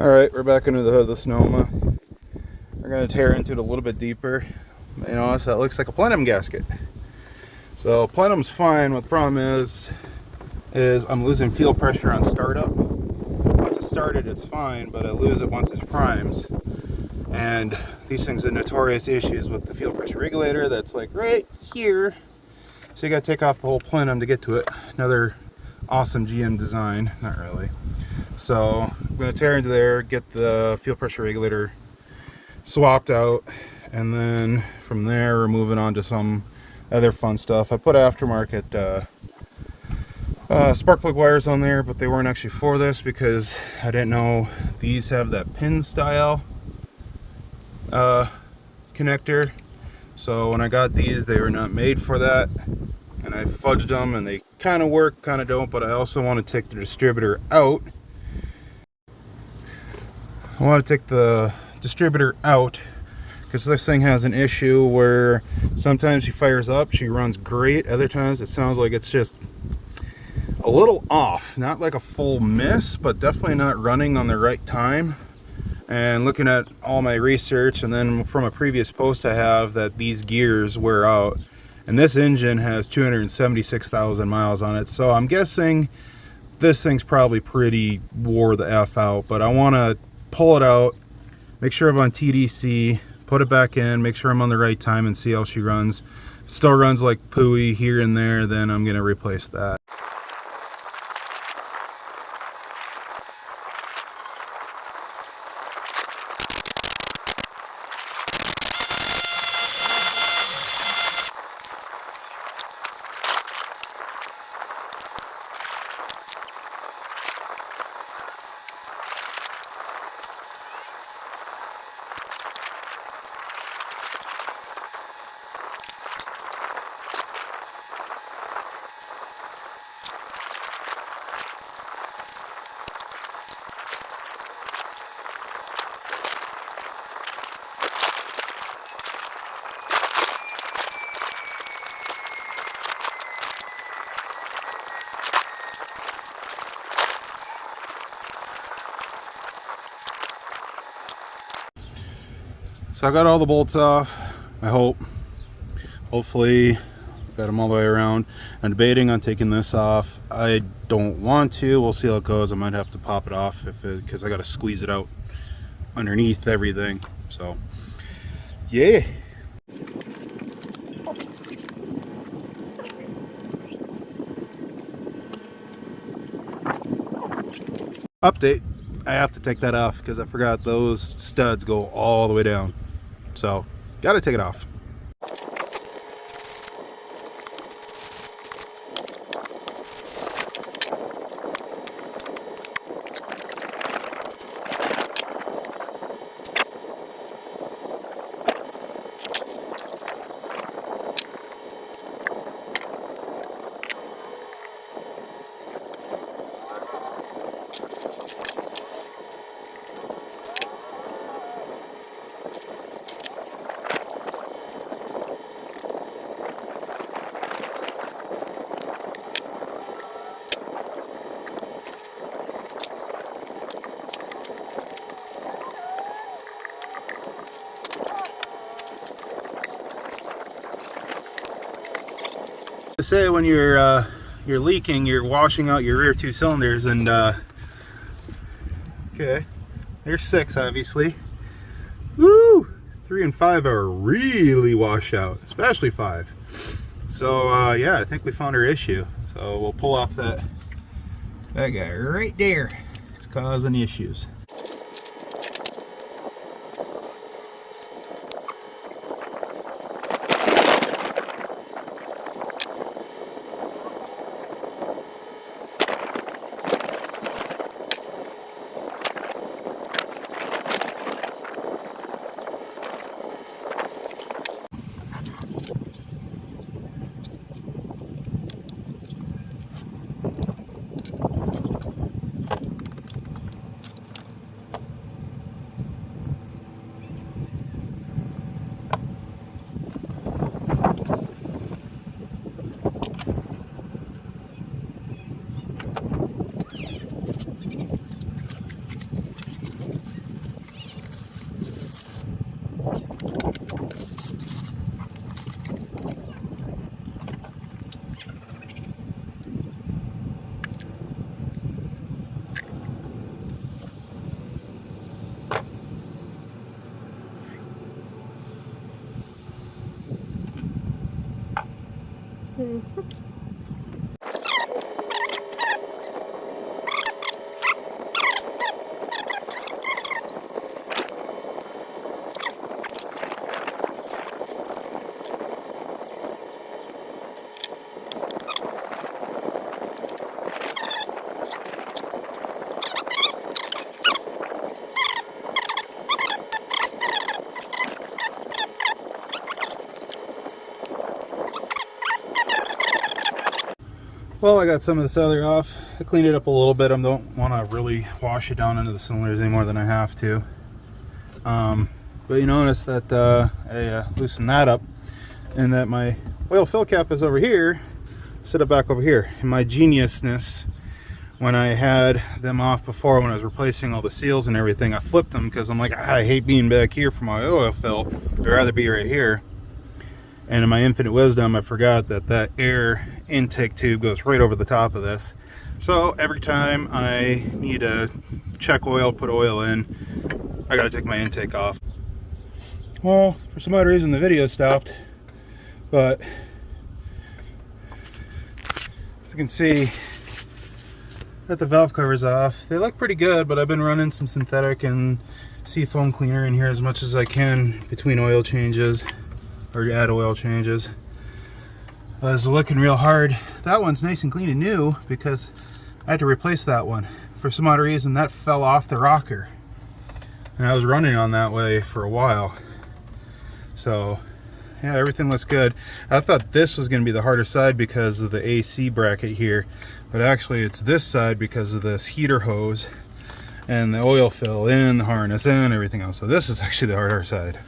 Alright, we're back into the hood of the Sonoma. We're going to tear into it a little bit deeper. You know, so that looks like a plenum gasket. So plenum's fine. What the problem is I'm losing fuel pressure on startup. Once it's started, it's fine, but I lose it once it primes. And these things are notorious issues with the fuel pressure regulator that's like right here. So you got to take off the whole plenum to get to it. Another awesome GM design. Not really. So I'm going to tear into there, get the fuel pressure regulator swapped out, and then from there we're moving on to some other fun stuff. I put aftermarket spark plug wires on there, but they weren't actually for this because I didn't know these have that pin style connector. So when I got these, they were not made for that, and I fudged them, and they kind of work, kind of don't. But I also want to take the distributor out. I want to take the distributor out because this thing has an issue where sometimes she fires up, she runs great, other times it sounds like it's just a little off. Not like a full miss, but definitely not running on the right time. And looking at all my research, and then from a previous post I have, that these gears wear out, and this engine has 276,000 miles on it, so I'm guessing this thing's probably pretty wore the F out. But I want to pull it out, make sure I'm on TDC, put it back in, make sure I'm on the right time, and see how she runs. If it still runs like pooey here and there, then I'm going to replace that. So I got all the bolts off, I hope. Hopefully got them all the way around. I'm debating on taking this off. I don't want to. We'll see how it goes. I might have to pop it off because I got to squeeze it out underneath everything. So yeah. Update, I have to take that off because I forgot those studs go all the way down. So, gotta take it off. Say when you're leaking, you're washing out your rear two cylinders, and okay, there's 6 obviously. Woo! 3 and 5 are really washed out, especially 5. So yeah, I think we found our issue. So we'll pull off that guy right there. It's causing issues. Well, I got some of this other off. I cleaned it up a little bit. I don't want to really wash it down into the cylinders any more than I have to. But you notice that I loosened that up, and that my oil fill cap is over here, set it back over here. And my geniusness, when I had them off before, when I was replacing all the seals and everything, I flipped them because I'm like, I hate being back here for my oil fill. I'd rather be right here. And in my infinite wisdom, I forgot that that air intake tube goes right over the top of this. So every time I need to check oil, put oil in, I gotta take my intake off. Well, for some odd reason the video stopped, but as you can see that the valve cover's off. They look pretty good, but I've been running some synthetic and seafoam cleaner in here as much as I can between oil changes, or add oil changes. I was looking real hard. That one's nice and clean and new because I had to replace that one. For some odd reason that fell off the rocker, and I was running on that way for a while. So yeah, everything looks good. I thought this was going to be the harder side because of the AC bracket here, but actually it's this side because of this heater hose and the oil fill in, the harness in, and everything else. So this is actually the harder side.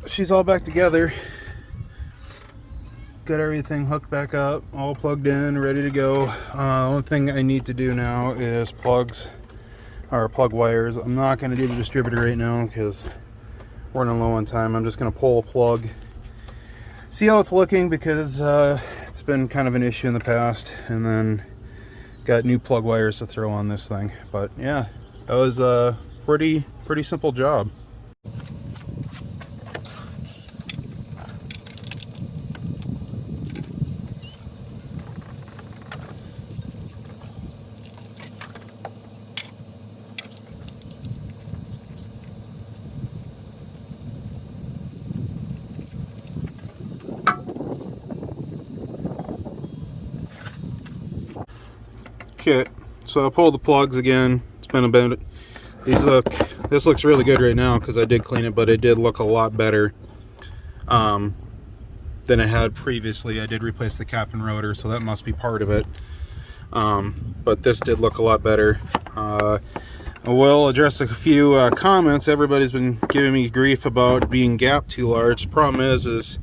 she's all back together. Got everything hooked back up, all plugged in, ready to go. Only thing I need to do now is plug wires. I'm not going to do the distributor right now because we're running low on time. I'm just going to pull a plug, see how it's looking, because it's been kind of an issue in the past, and then got new plug wires to throw on this thing. But yeah, that was a pretty simple job. Kit. So I pulled the plugs again. It's been a bit. This looks really good right now because I did clean it, but it did look a lot better than it had previously. I did replace the cap and rotor, so that must be part of it. But this did look a lot better. I will address a few comments. Everybody's been giving me grief about being gapped too large. The problem is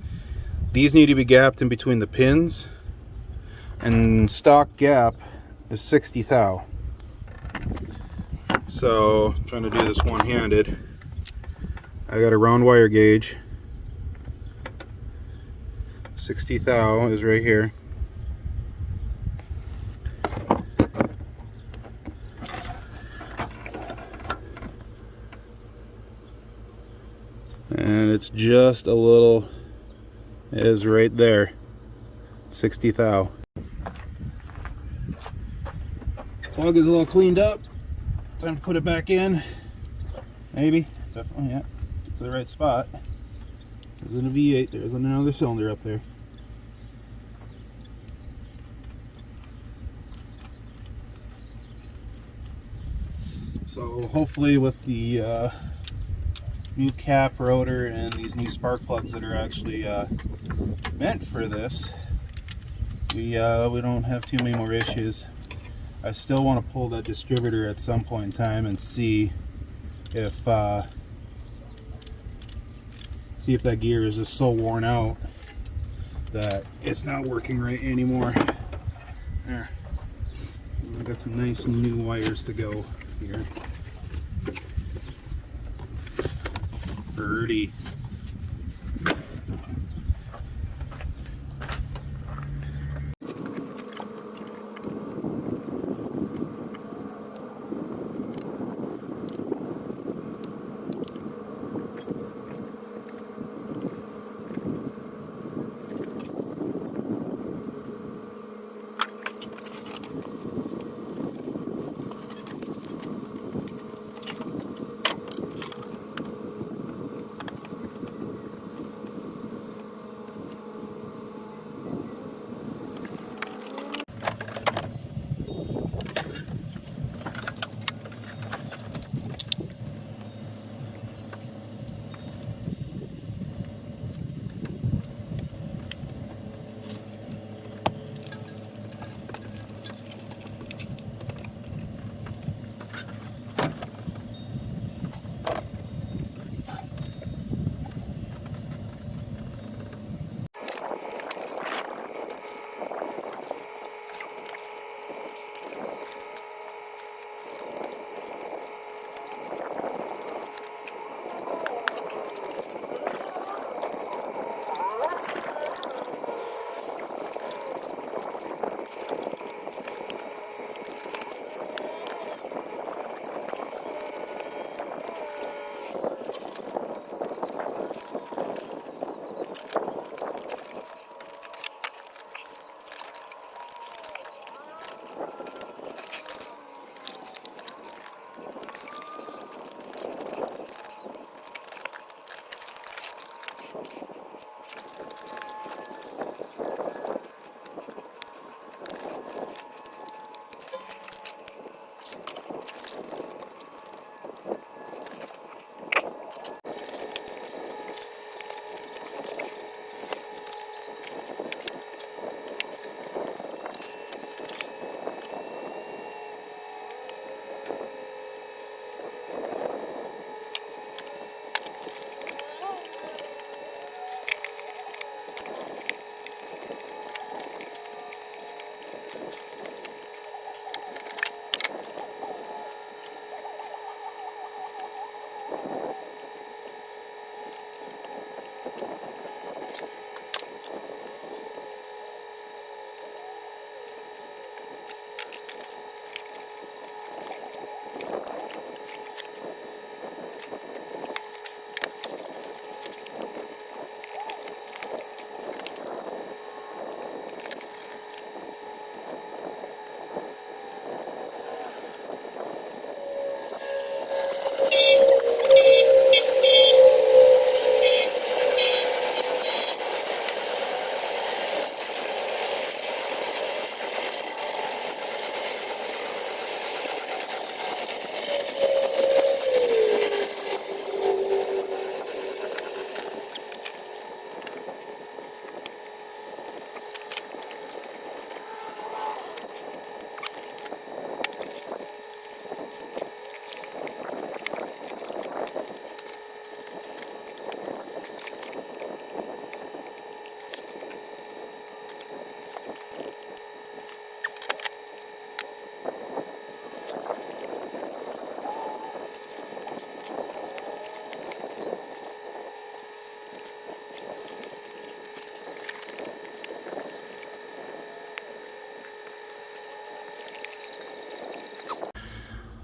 these need to be gapped in between the pins, and stock gap is 60 thou. So I'm trying to do this one-handed. I got a round wire gauge. 60 thou is right here. And it's just a little, it is right there, 60 thou. Plug is a little cleaned up. Time to put it back in. Maybe, definitely, yeah. Get to the right spot. There's in a V8, there isn't another cylinder up there. So hopefully with the new cap rotor and these new spark plugs that are actually meant for this, we don't have too many more issues. I still want to pull that distributor at some point in time and see if that gear is just so worn out that it's not working right anymore. There, I've got some nice new wires to go here. Birdie.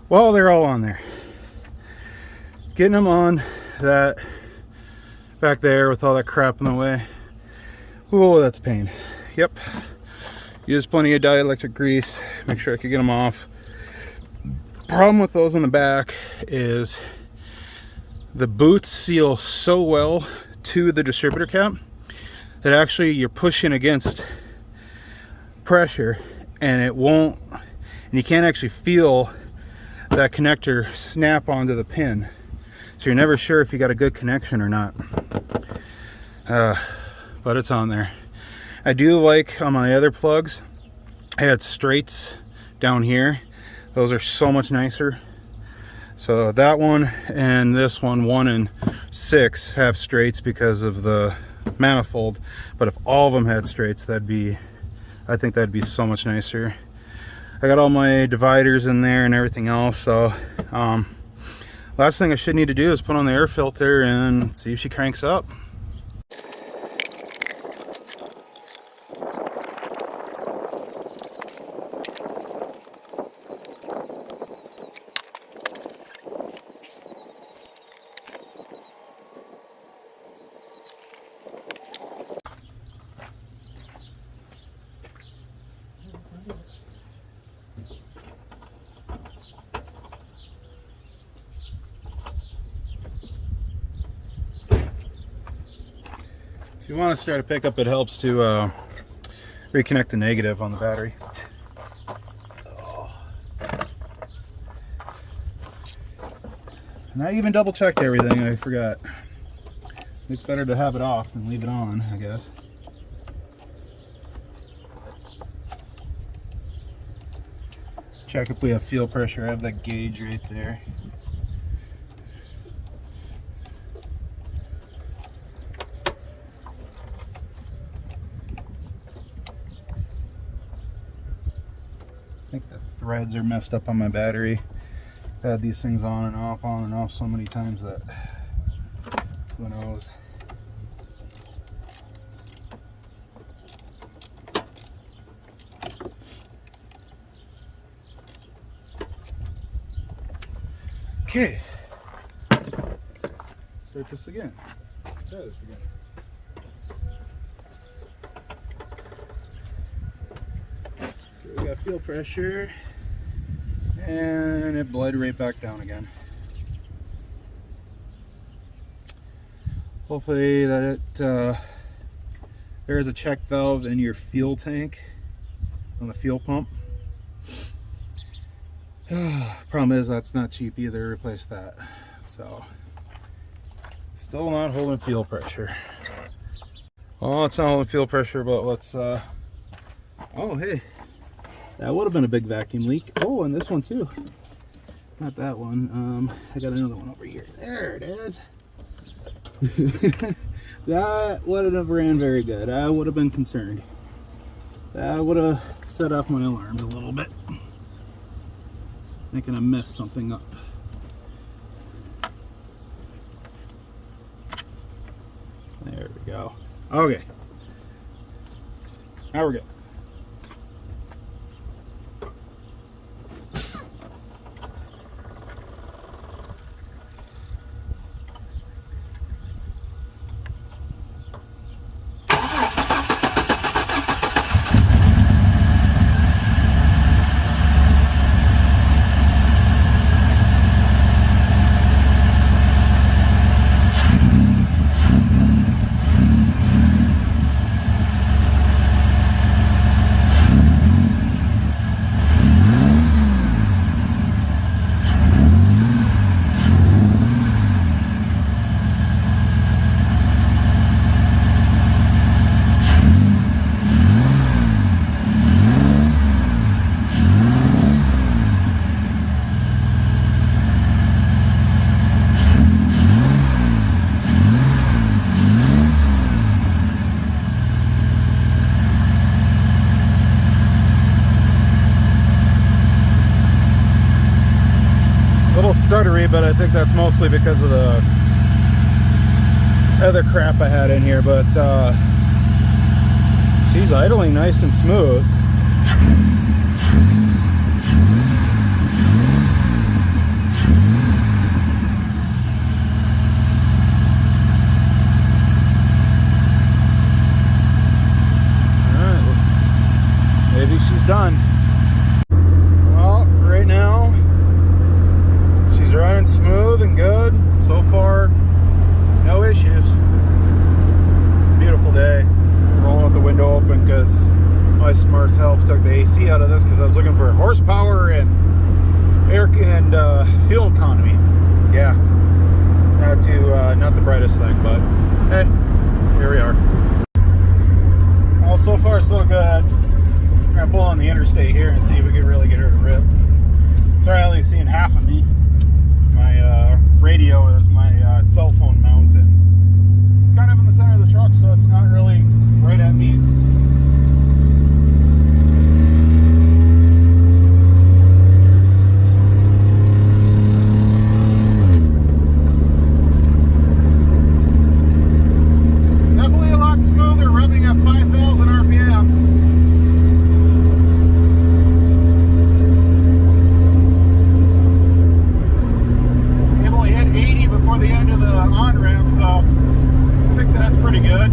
Well, they're all on there. Getting them on that back there with all that crap in the way. Oh, that's a pain. Yep. Use plenty of dielectric grease. Make sure I can get them off. Problem with those in the back is the boots seal so well to the distributor cap that actually you're pushing against pressure and it won't, and you can't actually feel that connector snap onto the pin. So you're never sure if you got a good connection or not. But it's on there. I do like on my other plugs, I had straights down here. Those are so much nicer. So that one and this one, 1 and 6, have straights because of the manifold. But if all of them had straights, I think that'd be so much nicer. I got all my dividers in there and everything else. So last thing I should need to do is put on the air filter and see if she cranks up. If you want to start a pickup, it helps to reconnect the negative on the battery. And I even double checked everything, I forgot. It's better to have it off than leave it on, I guess. Check if we have fuel pressure. I have that gauge right there. I think the threads are messed up on my battery. I've had these things on and off so many times that who knows. Okay, start this again. Try this again. Okay, we got fuel pressure, and it bled right back down again. Hopefully that there is a check valve in your fuel tank on the fuel pump. Problem is that's not cheap either to replace that. So still not holding fuel pressure. Oh, it's not holding fuel pressure, but let's oh hey, that would have been a big vacuum leak. Oh, and this one too. Not that one. I got another one over here. There it is. That wouldn't have ran very good. I would have been concerned. That would have set off my alarms a little bit. Thinking I messed something up. There we go. Okay. Now we're good. Stuttery, but I think that's mostly because of the other crap I had in here. But she's idling nice and smooth. she's done. Well, right now she's running smooth and good. So far, no issues. Beautiful day. Rolling with the window open because my smart self took the AC out of this because I was looking for horsepower and air and fuel economy. Yeah, not the brightest thing, but hey, here we are. Well, so far so good. We're gonna pull on the interstate here and see if we can really get her to rip. Sorry, only seeing half of me. My radio is my cell phone mount, and it's kind of in the center of the truck, so it's not really right at me. Definitely a lot smoother revving at 5,000 RPM. Before the end of the on-ramp, so I think that's pretty good.